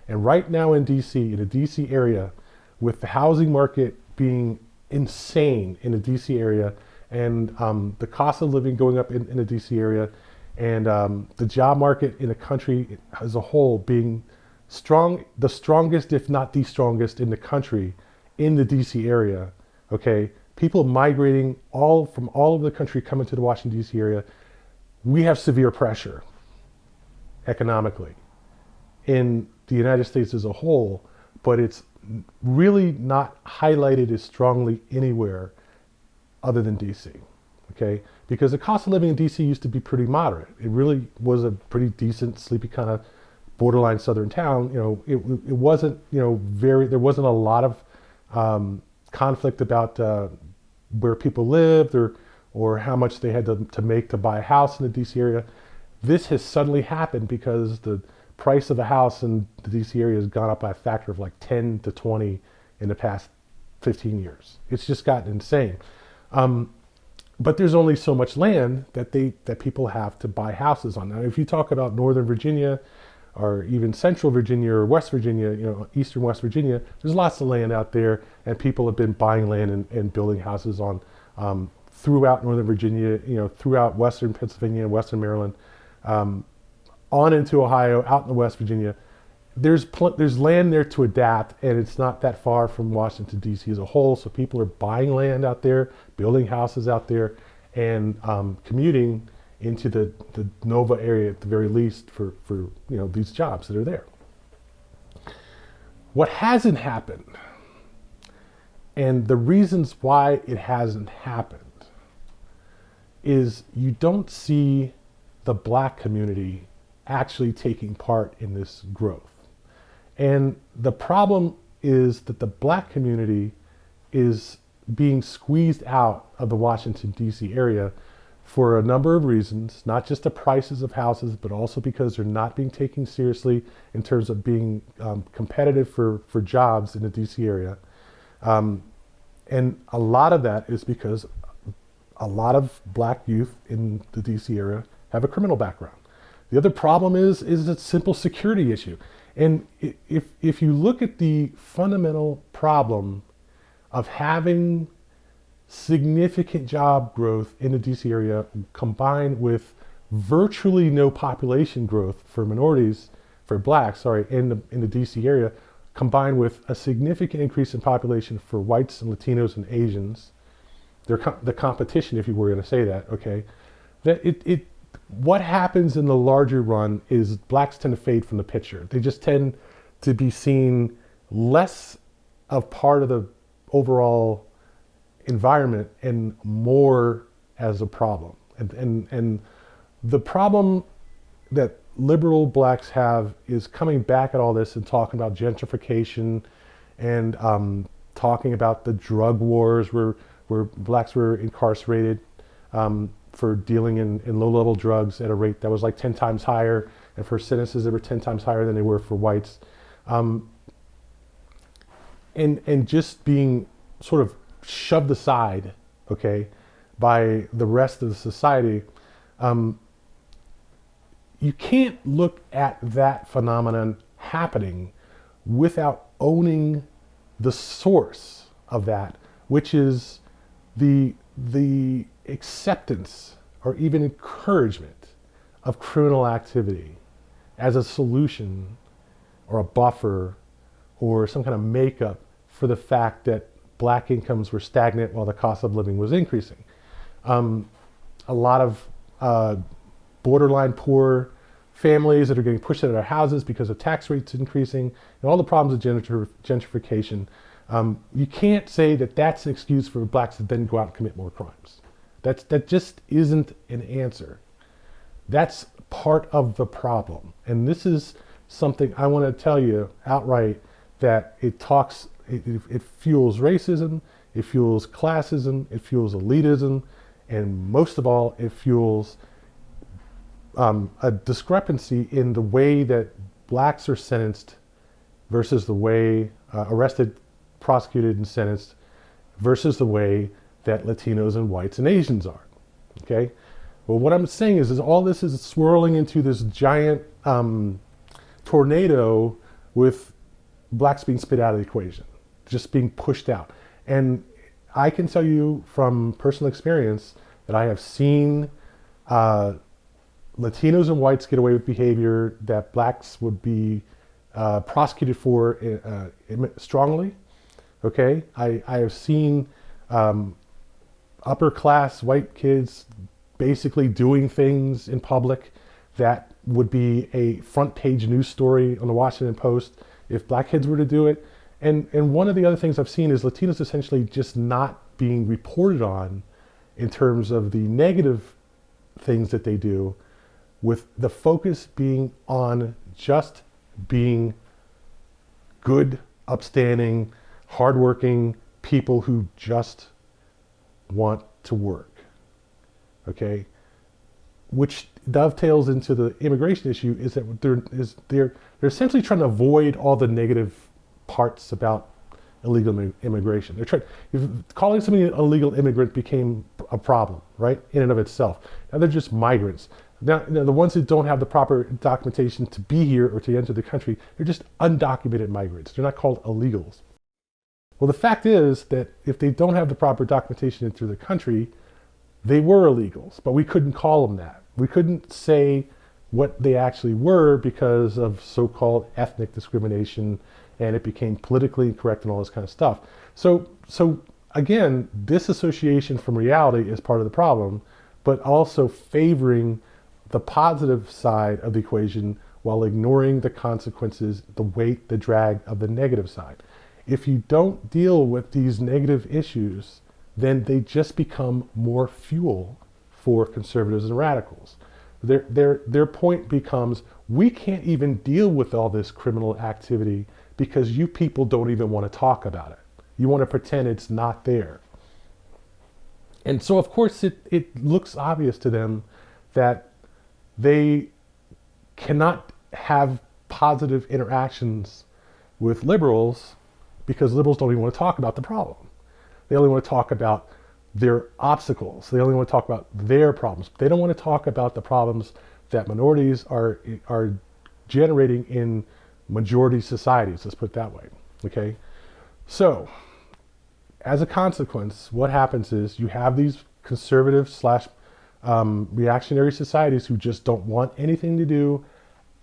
And right now in DC, in the DC area, with the housing market being insane in the DC area, and the cost of living going up in the DC area, and the job market in the country as a whole being strong, the strongest, if not the strongest in the country, in the DC area, okay? People migrating from all over the country coming to the Washington, DC area. We have severe pressure economically in the United States as a whole, but it's really not highlighted as strongly anywhere other than DC, okay? Because the cost of living in DC used to be pretty moderate. It really was a pretty decent, sleepy kind of borderline southern town. You know, it wasn't, you know, there wasn't a lot of conflict about where people lived or how much they had to make to buy a house in the DC area. This has suddenly happened because the price of a house in the DC area has gone up by a factor of like 10 to 20 in the past 15 years. It's just gotten insane. But there's only so much land that people have to buy houses on. Now, if you talk about Northern Virginia or even Central Virginia or West Virginia, you know, Eastern West Virginia, there's lots of land out there, and people have been buying land and building houses on throughout Northern Virginia, you know, throughout Western Pennsylvania and Western Maryland, on into Ohio, out in West Virginia. There's land there to adapt, and it's not that far from Washington, D.C. as a whole. So people are buying land out there, building houses out there, and commuting into the Nova area at the very least for you know, these jobs that are there. What hasn't happened, and the reasons why it hasn't happened, is you don't see the Black community actually taking part in this growth. And the problem is that the Black community is being squeezed out of the Washington, D.C. area for a number of reasons, not just the prices of houses, but also because they're not being taken seriously in terms of being competitive for jobs in the D.C. area. And a lot of that is because a lot of Black youth in the D.C. area have a criminal background. The other problem is a simple security issue. And if you look at the fundamental problem of having significant job growth in the DC area combined with virtually no population growth for minorities, for Blacks, in the DC area, combined with a significant increase in population for whites and Latinos and Asians, the competition, if you were going to say that, okay, that what happens in the larger run is Blacks tend to fade from the picture. They just tend to be seen less of part of the overall environment and more as a problem. And the problem that liberal Blacks have is coming back at all this and talking about gentrification and talking about the drug wars where Blacks were incarcerated for dealing in low-level drugs at a rate that was like 10 times higher, and for sentences that were 10 times higher than they were for whites. And just being sort of shoved aside, okay, by the rest of the society. You can't look at that phenomenon happening without owning the source of that, which is the acceptance or even encouragement of criminal activity as a solution or a buffer or some kind of makeup for the fact that Black incomes were stagnant while the cost of living was increasing. A lot of borderline poor families that are getting pushed out of their houses because of tax rates increasing and all the problems of gentrification. You can't say that that's an excuse for Blacks to then go out and commit more crimes. That just isn't an answer. That's part of the problem. And this is something I want to tell you outright, that it fuels racism, it fuels classism, it fuels elitism, and most of all, it fuels a discrepancy in the way that Blacks are sentenced versus the way arrested, prosecuted, and sentenced versus the way that Latinos and whites and Asians are, okay? Well, what I'm saying is all this is swirling into this giant tornado with blacks being spit out of the equation, just being pushed out. And I can tell you from personal experience that I have seen Latinos and whites get away with behavior that blacks would be prosecuted for strongly. Okay, I have seen upper class white kids basically doing things in public that would be a front page news story on the Washington Post if black kids were to do it. And one of the other things I've seen is Latinos essentially just not being reported on in terms of the negative things that they do, with the focus being on just being good, upstanding, hardworking people who just want to work. Okay? Which dovetails into the immigration issue, is that they're essentially trying to avoid all the negative parts about illegal immigration. They're trying, calling somebody an illegal immigrant became a problem, right, in and of itself. Now they're just migrants. Now the ones who don't have the proper documentation to be here or to enter the country, they're just undocumented migrants. They're not called illegals. Well, the fact is that if they don't have the proper documentation into the country, they were illegals, but we couldn't call them that. We couldn't say what they actually were because of so-called ethnic discrimination, and it became politically incorrect and all this kind of stuff. So again, disassociation from reality is part of the problem, but also favoring the positive side of the equation while ignoring the consequences, the weight, the drag of the negative side. If you don't deal with these negative issues, then they just become more fuel for conservatives and radicals. Their point becomes, we can't even deal with all this criminal activity because you people don't even want to talk about it. You want to pretend it's not there. And so of course it looks obvious to them that they cannot have positive interactions with liberals because liberals don't even want to talk about the problem. They only want to talk about their obstacles. They only want to talk about their problems. They don't want to talk about the problems that minorities are generating in majority societies, let's put it that way, okay? So, as a consequence, what happens is you have these conservative slash reactionary societies who just don't want anything to do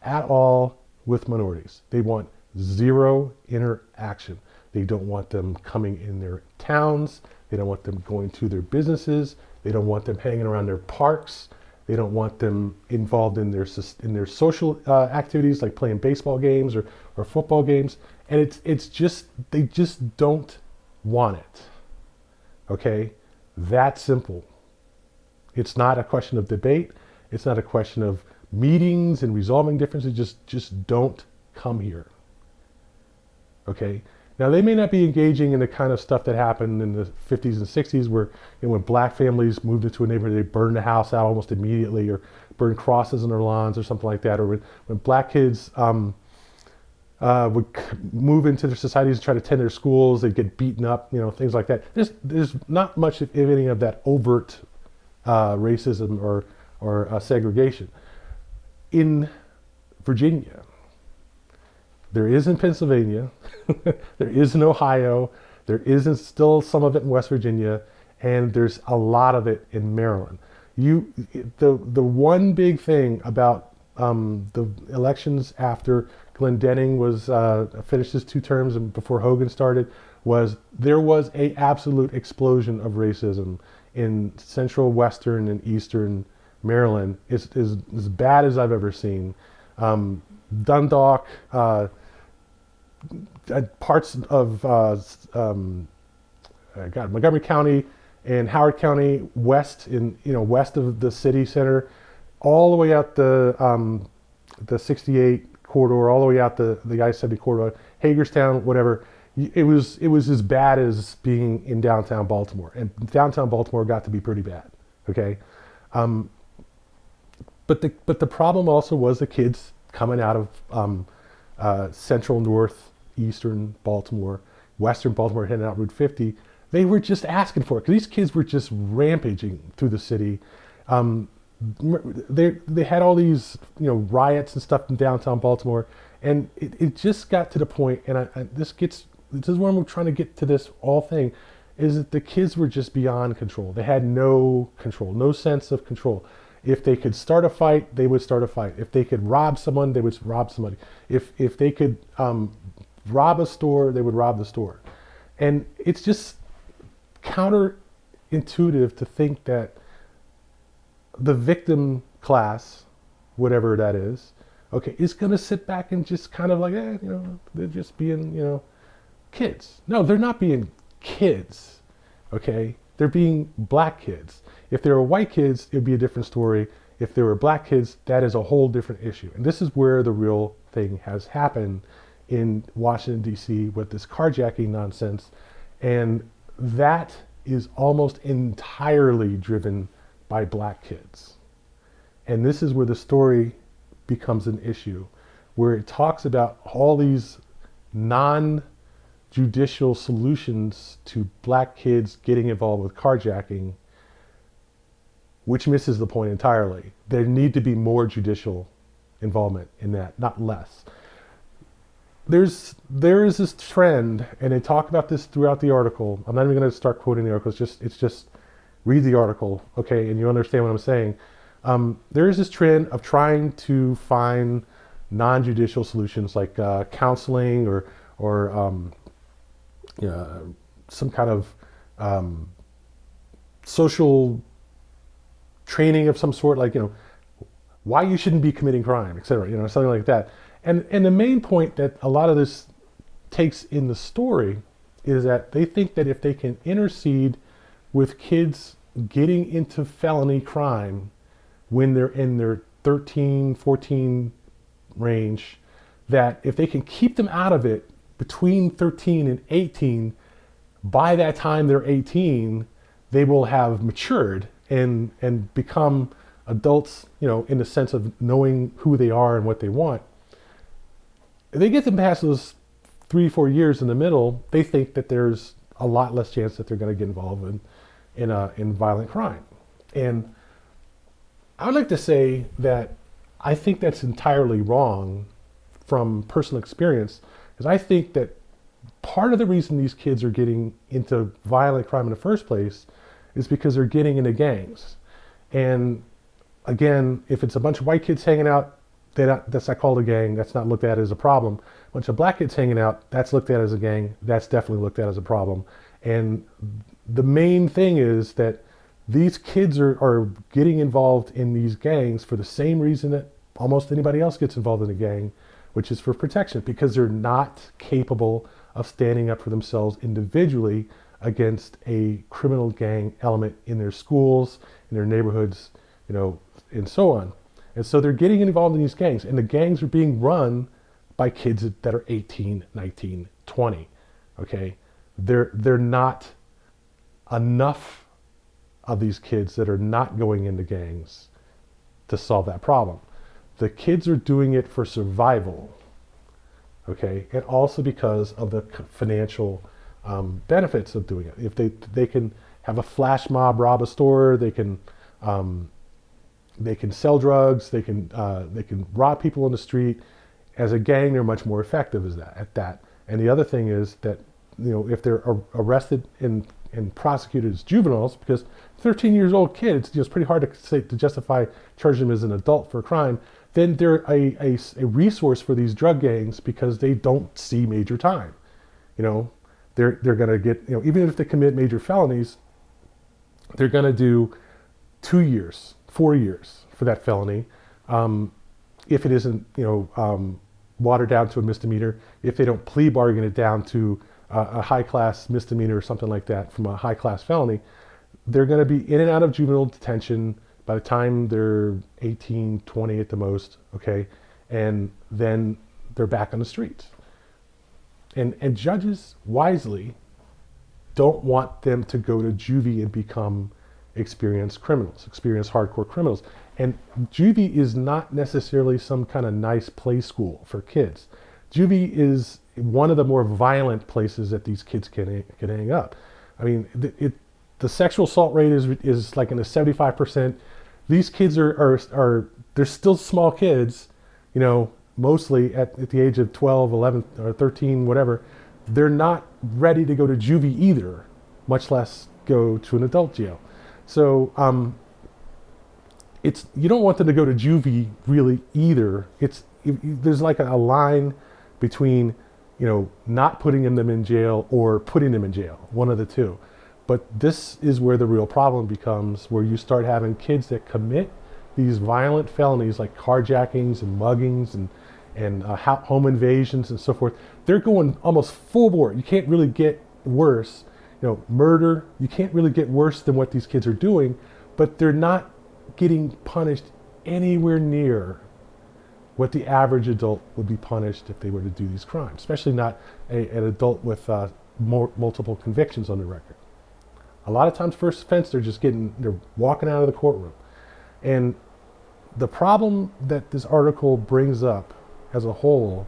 at all with minorities. They want zero interaction. They don't want them coming in their towns. They don't want them going to their businesses. They don't want them hanging around their parks. They don't want them involved in their social activities like playing baseball games or football games. And it's just, they just don't want it. Okay? That simple. It's not a question of debate. It's not a question of meetings and resolving differences. Just don't come here. Okay? Now, they may not be engaging in the kind of stuff that happened in the 50s and 60s where, when black families moved into a neighborhood, they burned the house out almost immediately, or burned crosses on their lawns or something like that. Or when black kids would move into their societies and try to attend their schools, they'd get beaten up, things like that. There's not much, if any, of that overt racism or segregation. In Virginia, there is in Pennsylvania, there is in Ohio, there is still some of it in West Virginia, and there's a lot of it in Maryland. The one big thing about the elections after Glendening was finished his 2 terms and before Hogan started, was there was a absolute explosion of racism in central, western, and eastern Maryland. It's as bad as I've ever seen. Dundalk, parts of Montgomery County and Howard County west west of the city center, all the way out the 68 corridor, all the way out the I-70 corridor, Hagerstown, whatever. It was as bad as being in downtown Baltimore, and downtown Baltimore got to be pretty bad. Okay, but the problem also was the kids coming out of central, northeastern Baltimore, western Baltimore, heading out Route 50. They were just asking for it because these kids were just rampaging through the city. They had all these riots and stuff in downtown Baltimore, And it just got to the point, and this is where I'm trying to get to this all thing, is that the kids were just beyond control. They had no control, no sense of control. If they could start a fight, they would start a fight. If they could rob someone, they would rob somebody. If they could rob a store, they would rob the store. And it's just counterintuitive to think that the victim class, whatever that is, okay, is going to sit back and just kind of like, they're just being, kids. No, they're not being kids, okay? They're being black kids. If they were white kids, it'd be a different story. If they were black kids, that is a whole different issue. And this is where the real thing has happened in Washington, D.C. with this carjacking nonsense. And that is almost entirely driven by black kids. And this is where the story becomes an issue, where it talks about all these non-judicial solutions to black kids getting involved with carjacking, which misses the point entirely. There need to be more judicial involvement in that, not less. There is this trend, and they talk about this throughout the article. I'm not even going to start quoting the article. It's just read the article, okay, and you understand what I'm saying. There is this trend of trying to find non-judicial solutions like counseling or some kind of social training of some sort, like why you shouldn't be committing crime, etc. Something like that. And the main point that a lot of this takes in the story is that they think that if they can intercede with kids getting into felony crime when they're in their 13, 14 range, that if they can keep them out of it between 13 and 18, by that time they're 18, they will have matured and become adults, in the sense of knowing who they are and what they want. If they get them past those 3-4 years in the middle, they think that there's a lot less chance that they're going to get involved in violent crime. And I would like to say that I think that's entirely wrong from personal experience, because I think that part of the reason these kids are getting into violent crime in the first place is because they're getting into gangs. And again, if it's a bunch of white kids hanging out, that's not called a gang. That's not looked at as a problem. A bunch of black kids hanging out, that's looked at as a gang. That's definitely looked at as a problem. And the main thing is that these kids are getting involved in these gangs for the same reason that almost anybody else gets involved in a gang, which is for protection, because they're not capable of standing up for themselves individually against a criminal gang element in their schools, in their neighborhoods, and so on. And so they're getting involved in these gangs, and the gangs are being run by kids that are 18, 19, 20, okay? They're not enough of these kids that are not going into gangs to solve that problem. The kids are doing it for survival, okay? And also because of the financial benefits of doing it. If they can have a flash mob rob a store, they can sell drugs, they can rob people in the street. As a gang, they're much more effective at that. And the other thing is that if they're arrested and prosecuted as juveniles, because 13 years old kids, it's pretty hard to justify charging them as an adult for a crime, then they're a resource for these drug gangs because they don't see major time. They're going to get, even if they commit major felonies, they're going to do 2 years, 4 years for that felony. If it isn't, watered down to a misdemeanor, if they don't plea bargain it down to a high-class misdemeanor or something like that from a high-class felony, they're going to be in and out of juvenile detention by the time they're 18, 20 at the most, okay? And then they're back on the streets. And judges wisely don't want them to go to juvie and become experienced hardcore criminals. And juvie is not necessarily some kind of nice play school for kids. Juvie is one of the more violent places that these kids can hang up. I mean, the sexual assault rate is like in the 75%. These kids are they're still small kids, mostly at the age of 12, 11, or 13, whatever, they're not ready to go to juvie either, much less go to an adult jail. So you don't want them to go to juvie really either. There's like a line between, not putting them in jail or putting them in jail, one of the two. But this is where the real problem becomes, where you start having kids that commit these violent felonies like carjackings and muggings and home invasions and so forth. They're going almost full bore. You can't really get worse. Murder, you can't really get worse than what these kids are doing, but they're not getting punished anywhere near what the average adult would be punished if they were to do these crimes, especially not an adult with multiple convictions on the record. A lot of times first offense, they're walking out of the courtroom. And the problem that this article brings up as a whole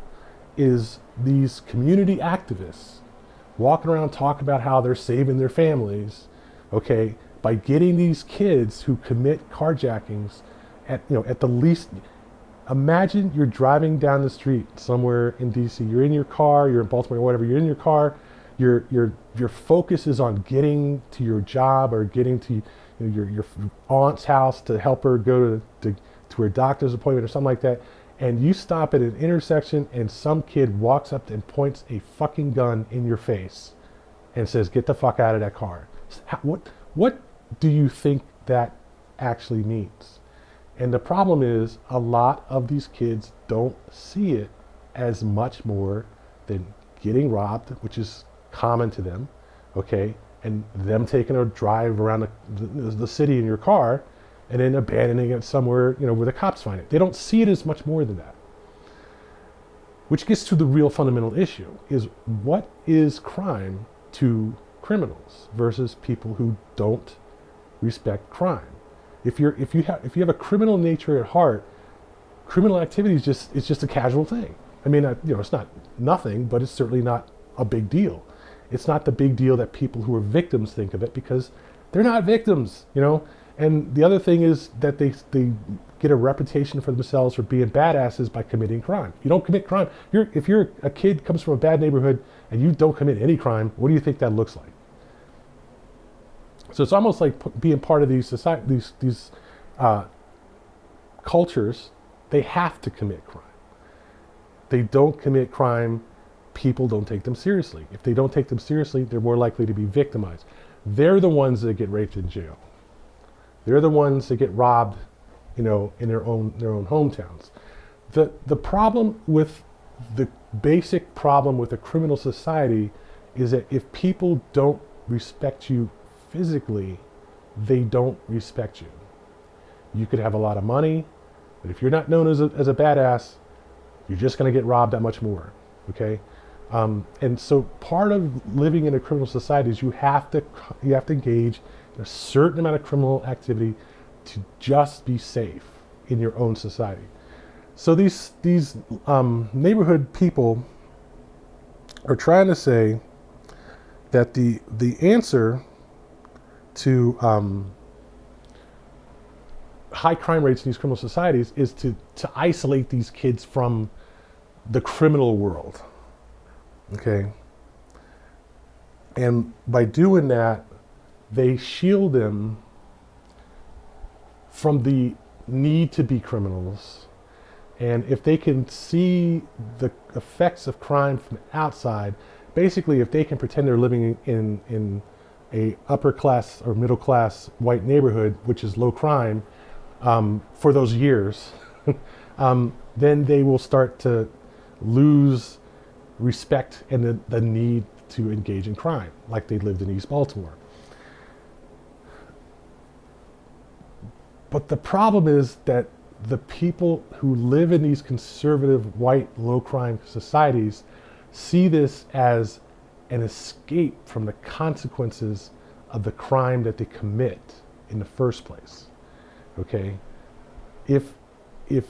is these community activists walking around talking about how they're saving their families, okay, by getting these kids who commit carjackings at the least. Imagine you're driving down the street somewhere in DC. You're in your car, you're in Baltimore or whatever, you're in your car, your focus is on getting to your job or getting to your aunt's house to help her go to her doctor's appointment or something like that, and you stop at an intersection and some kid walks up and points a fucking gun in your face and says, "Get the fuck out of that car." What do you think that actually means? And the problem is, a lot of these kids don't see it as much more than getting robbed, which is common to them, okay, and them taking a drive around the city in your car and then abandoning it somewhere, where the cops find it. They don't see it as much more than that. Which gets to the real fundamental issue, is what is crime to criminals versus people who don't respect crime? If you have a criminal nature at heart, criminal activity is just a casual thing. I mean, it's not nothing, but it's certainly not a big deal. It's not the big deal that people who are victims think of it, because they're not victims, And the other thing is that they get a reputation for themselves for being badasses by committing crime. You don't commit crime. If you're a kid comes from a bad neighborhood and you don't commit any crime, what do you think that looks like? So it's almost like being part of these cultures. They have to commit crime. They don't commit crime, people don't take them seriously. If they don't take them seriously, they're more likely to be victimized. They're the ones that get raped in jail. They're the ones that get robbed, in their own hometowns. The problem with the basic problem with a criminal society is that if people don't respect you physically, they don't respect you. You could have a lot of money, but if you're not known as a badass, you're just going to get robbed that much more. Okay, and so part of living in a criminal society is you have to engage in a certain amount of criminal activity to just be safe in your own society. So these neighborhood people are trying to say that the answer to high crime rates in these criminal societies is to isolate these kids from the criminal world. Okay? And by doing that, they shield them from the need to be criminals. And if they can see the effects of crime from outside, basically if they can pretend they're living in a upper class or middle class white neighborhood, which is low crime, for those years, then they will start to lose respect and the need to engage in crime, like they lived in East Baltimore. But the problem is that the people who live in these conservative, white, low-crime societies see this as an escape from the consequences of the crime that they commit in the first place. Okay? If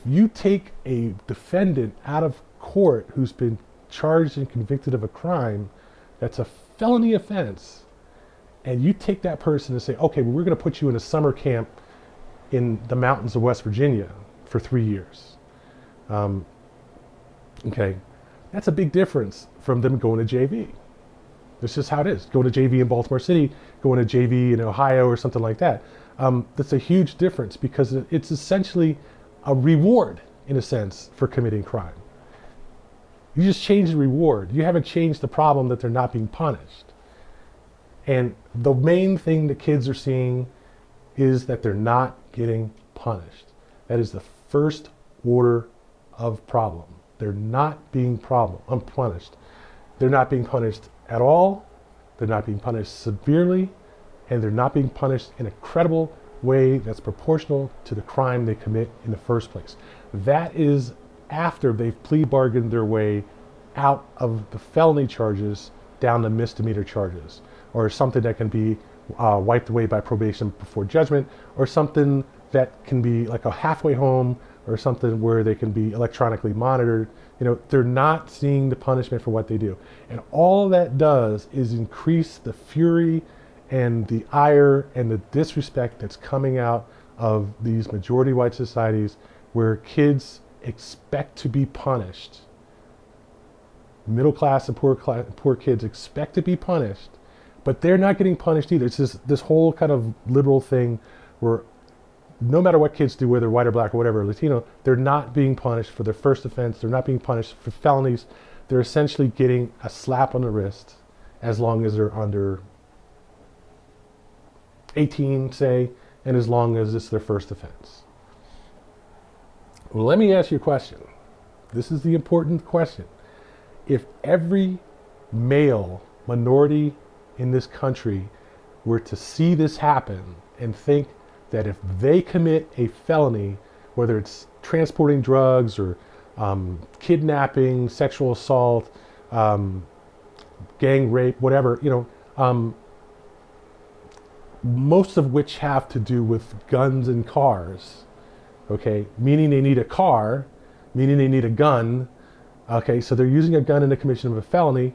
you take a defendant out of court who's been charged and convicted of a crime that's a felony offense, and you take that person and say, okay, well, we're going to put you in a summer camp in the mountains of West Virginia for 3 years. Okay, that's a big difference from them going to JV. That's just how it is. Going to JV in Baltimore City, going to JV in Ohio or something like that. That's a huge difference because it's essentially a reward, in a sense, for committing crime. You just change the reward. You haven't changed the problem that they're not being punished. And the main thing the kids are seeing is that they're not getting punished. That is the first order of problem. They're not being punished. They're not being punished at all. They're not being punished severely, and they're not being punished in a credible way that's proportional to the crime they commit in the first place. That is after they've plea bargained their way out of the felony charges down to misdemeanor charges, or something that can be wiped away by probation before judgment, or something that can be like a halfway home, or something where they can be electronically monitored. You know, they're not seeing the punishment for what they do. And all that does is increase the fury and the ire and the disrespect that's coming out of these majority white societies where kids expect to be punished. Middle class and poor kids expect to be punished, but they're not getting punished either. It's this whole kind of liberal thing where no matter what kids do, whether white or black or whatever, Latino, they're not being punished for their first offense. They're not being punished for felonies. They're essentially getting a slap on the wrist as long as they're under 18, say, and as long as it's their first offense. Well, let me ask you a question. This is the important question. If every male minority in this country were to see this happen and think that if they commit a felony, whether it's transporting drugs or kidnapping, sexual assault, gang rape, whatever, most of which have to do with guns and cars, okay, meaning they need a car, meaning they need a gun, okay, so they're using a gun in the commission of a felony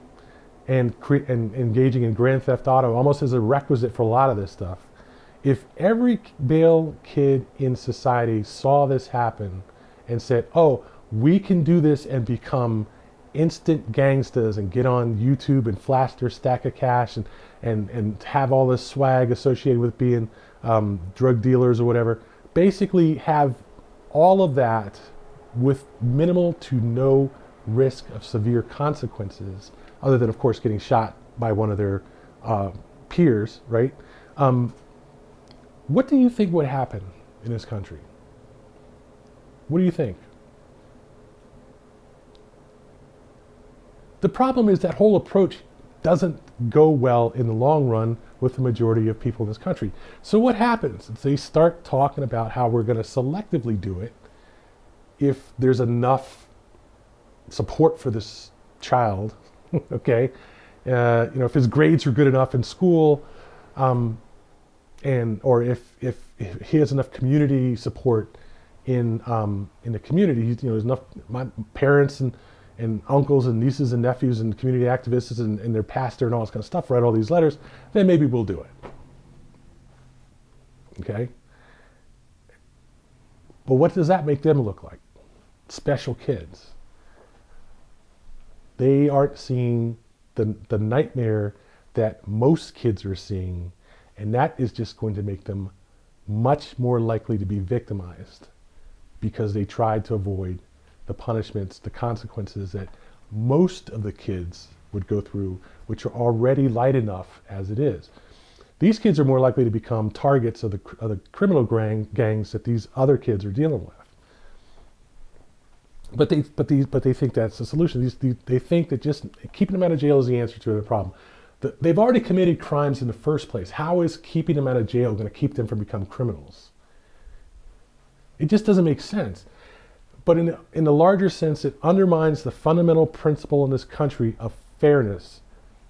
and engaging in grand theft auto almost as a requisite for a lot of this stuff. If every male kid in society saw this happen and said, oh, we can do this and become instant gangstas and get on YouTube and flash their stack of cash and have all this swag associated with being drug dealers or whatever, basically have all of that with minimal to no risk of severe consequences, other than, of course, getting shot by one of their peers, right? What do you think would happen in this country? What do you think? The problem is that whole approach doesn't go well in the long run with the majority of people in this country. So what happens? They start talking about how we're going to selectively do it if there's enough support for this child, okay? If his grades are good enough in school, or if he has enough community support in the community, there's enough my parents and uncles and nieces and nephews and community activists and their pastor and all this kind of stuff write all these letters, then maybe we'll do it. Okay? But what does that make them look like? Special kids. They aren't seeing the nightmare that most kids are seeing, and that is just going to make them much more likely to be victimized because they tried to avoid the punishments, the consequences that most of the kids would go through, which are already light enough as it is. These kids are more likely to become targets of the criminal gangs that these other kids are dealing with. But they think that's the solution. They think that just keeping them out of jail is the answer to the problem. They've already committed crimes in the first place. How is keeping them out of jail going to keep them from becoming criminals? It just doesn't make sense. But in the larger sense, it undermines the fundamental principle in this country of fairness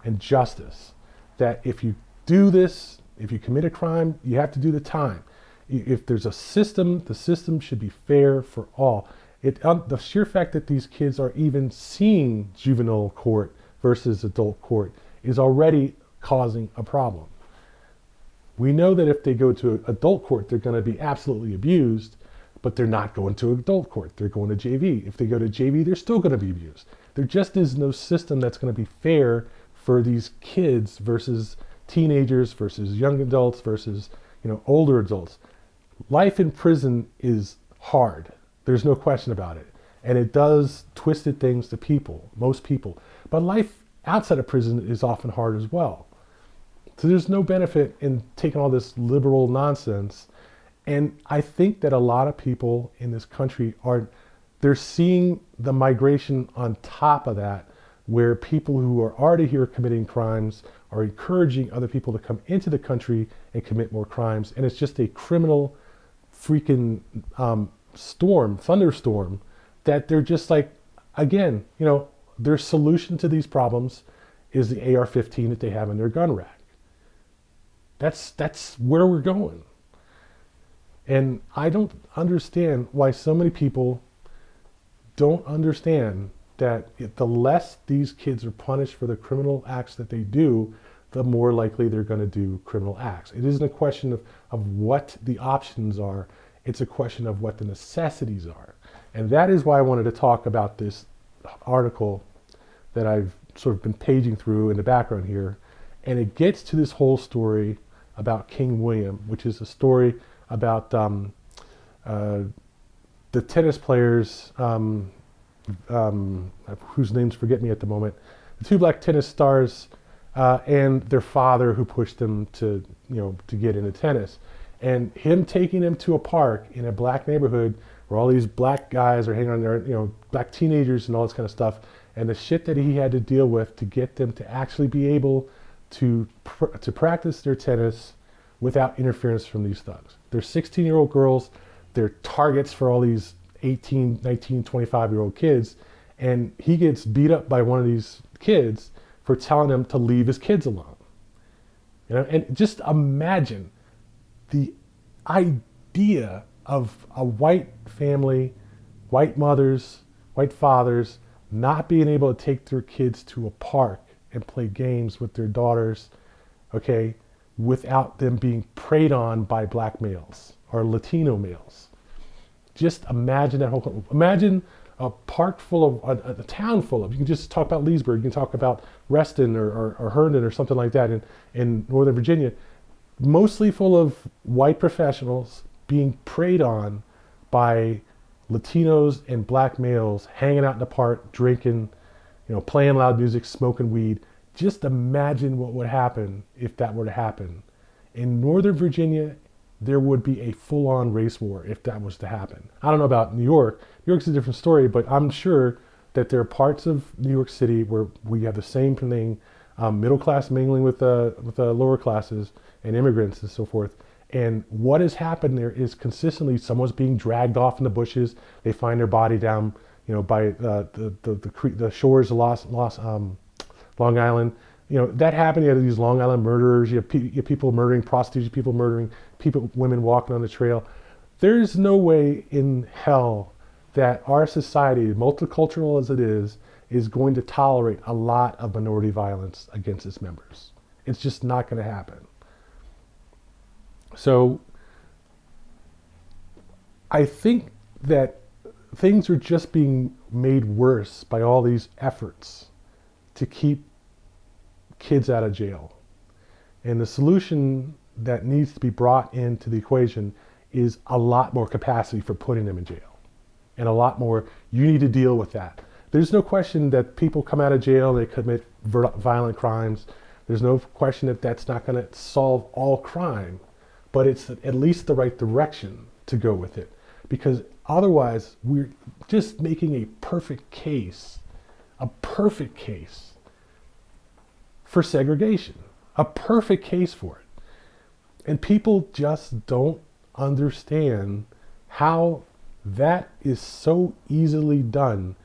and justice. That if you do this, if you commit a crime, you have to do the time. If there's a system, the system should be fair for all. The sheer fact that these kids are even seeing juvenile court versus adult court is already causing a problem. We know that if they go to adult court, they're going to be absolutely abused, but they're not going to adult court. They're going to JV. If they go to JV, they're still going to be abused. There just is no system that's going to be fair for these kids versus teenagers versus young adults versus, older adults. Life in prison is hard. There's no question about it. And it does twisted things to people, most people. But life outside of prison is often hard as well. So there's no benefit in taking all this liberal nonsense. And I think that a lot of people in this country they're seeing the migration on top of that, where people who are already here committing crimes are encouraging other people to come into the country and commit more crimes. And it's just a criminal freaking thunderstorm, that they're just like, again, their solution to these problems is the AR-15 that they have in their gun rack. That's where we're going. And I don't understand why so many people don't understand that the less these kids are punished for the criminal acts that they do, the more likely they're going to do criminal acts. It isn't a question of what the options are. It's a question of what the necessities are. And that is why I wanted to talk about this article that I've sort of been paging through in the background here. And it gets to this whole story about King William, which is a story about the tennis players, whose names forget me at the moment, the two black tennis stars, and their father who pushed them to get into tennis, and him taking them to a park in a black neighborhood where all these black guys are hanging on there, black teenagers and all this kind of stuff, and the shit that he had to deal with to get them to actually be able to practice their tennis without interference from these thugs. They're 16-year-old girls. They're targets for all these 18, 19, 25-year-old kids. And he gets beat up by one of these kids for telling him to leave his kids alone. And just imagine the idea of a white family, white mothers, white fathers, not being able to take their kids to a park and play games with their daughters, okay, without them being preyed on by black males or Latino males. Just imagine that whole, imagine a park full of, a town full of, you can just talk about Leesburg, you can talk about Reston or Herndon or something like that in Northern Virginia, mostly full of white professionals being preyed on by Latinos and black males hanging out in the park, drinking, playing loud music, smoking weed. Just imagine what would happen if that were to happen. In Northern Virginia, there would be a full-on race war if that was to happen. I don't know about New York. New York's a different story, but I'm sure that there are parts of New York City where we have the same thing, middle class mingling with the lower classes and immigrants and so forth. And what has happened there is consistently someone's being dragged off in the bushes. They find their body down, by the shores of Long Island. That happened. You have these Long Island murderers. You have people murdering prostitutes, people murdering women walking on the trail. There's no way in hell that our society, multicultural as it is going to tolerate a lot of minority violence against its members. It's just not going to happen. So I think that things are just being made worse by all these efforts to keep kids out of jail. And the solution that needs to be brought into the equation is a lot more capacity for putting them in jail. And a lot more, you need to deal with that. There's no question that people come out of jail, they commit violent crimes. There's no question that that's not going to solve all crime, but it's at least the right direction to go with it. Because otherwise, we're just making a perfect case for segregation, a perfect case for it. And people just don't understand how that is so easily done.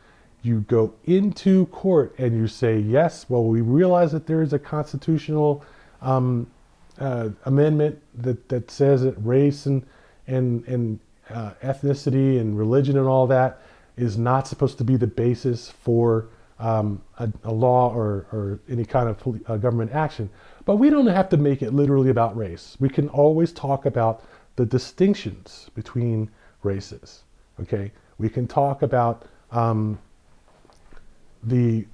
You go into court and you say, yes, well, we realize that there is a constitutional amendment that says that race and ethnicity and religion and all that is not supposed to be the basis for a law or any kind of government action. But we don't have to make it literally about race. We can always talk about the distinctions between races. Okay, we can talk about the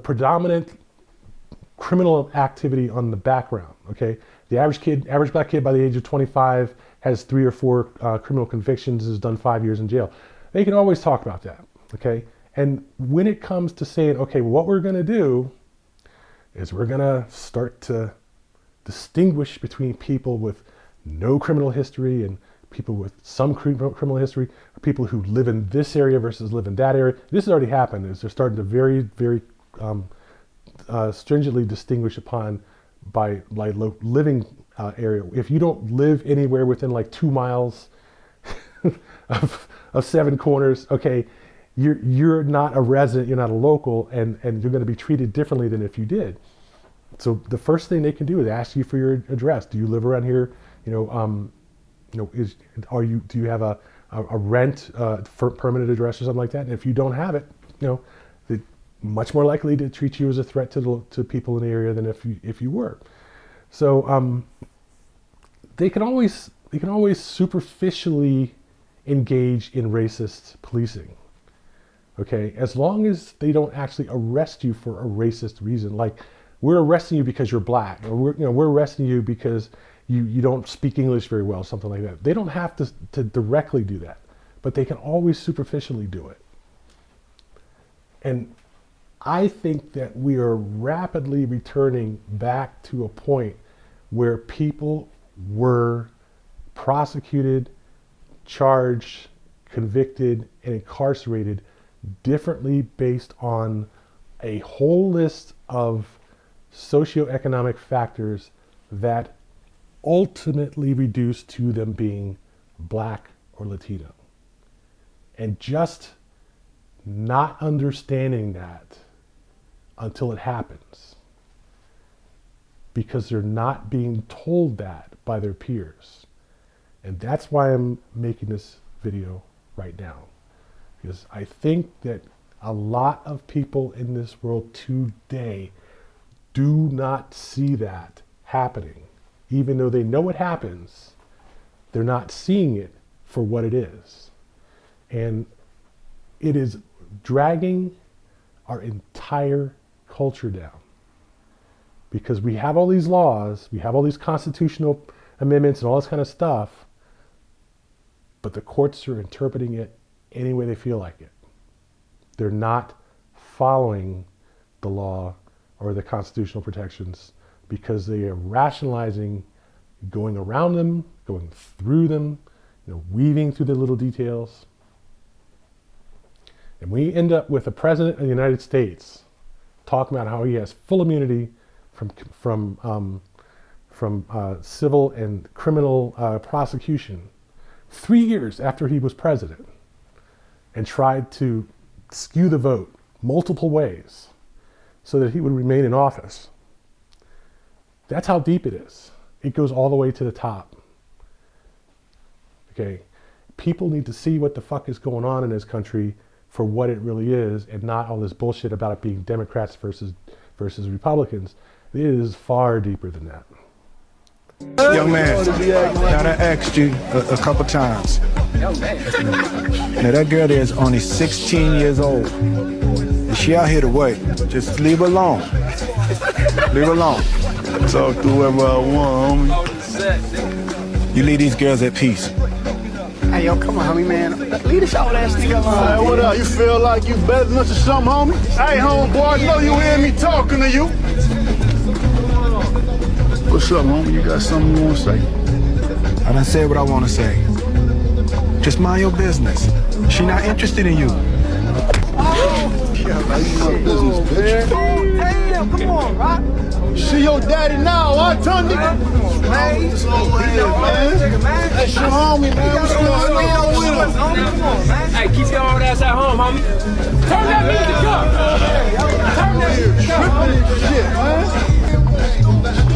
predominant criminal activity on the background. Okay, the average black kid by the age of 25 has 3 or 4 criminal convictions, has done 5 years in jail. They can always talk about that. Okay, and when it comes to saying, okay, what we're going to do is we're going to start to distinguish between people with no criminal history and people with some criminal history, or people who live in this area versus live in that area. This has already happened. Is they're starting to very, very stringently distinguish upon by like living area. If you don't live anywhere within like 2 miles of 7 corners, okay, you're not a resident, you're not a local, and you're going to be treated differently than if you did. So the first thing they can do is ask you for your address. Do you live around here? Do you have a rent for permanent address or something like that? And if you don't have it, they're much more likely to treat you as a threat to people in the area than if you were. So they can always superficially engage in racist policing. Okay, as long as they don't actually arrest you for a racist reason, like we're arresting you because you're black, or we're arresting you because you don't speak English very well, something like that. They don't have to directly do that, but they can always superficially do it. And I think that we are rapidly returning back to a point where people were prosecuted, charged, convicted, and incarcerated differently based on a whole list of socioeconomic factors that ultimately reduce to them being black or Latino. And just not understanding that until it happens, because they're not being told that by their peers. And that's why I'm making this video right now, because I think that a lot of people in this world today do not see that happening. Even though they know it happens, they're not seeing it for what it is. And it is dragging our entire culture down. Because we have all these laws, we have all these constitutional amendments and all this kind of stuff, but the courts are interpreting it any way they feel like it. They're not following the law or the constitutional protections because they are rationalizing going around them, going through them, weaving through the little details. And we end up with a president of the United States talking about how he has full immunity from civil and criminal prosecution 3 years after he was president, and tried to skew the vote multiple ways so that he would remain in office. That's how deep it is. It goes all the way to the top. Okay, people need to see what the fuck is going on in this country for what it really is, and not all this bullshit about it being Democrats versus Republicans. It is far deeper than that. Young man, now I asked you a couple times. Now that girl there is only 16 years old. And she out here to wait. Just leave her alone. Leave her alone. Talk to whoever I want, homie. You leave these girls at peace. Hey, yo, come on, homie, man. Leave this old ass nigga alone. Hey, what up? You feel like you better than us or something, homie? Hey, homeboy, I know you hear me talking to you. What's up, homie? You got something you want to say? I done said what I want to say. Just mind your business. She not interested in you. Yeah, man, you my business, bitch. Damn, come on, Rock. See your daddy now, huh, Tundy? Man, It's over here, man. That's your homie, man. What's going on with him? Come on, man. Hey, keep your old ass at home, homie. Turn that music up. Turn that music up. Tripping and shit, man.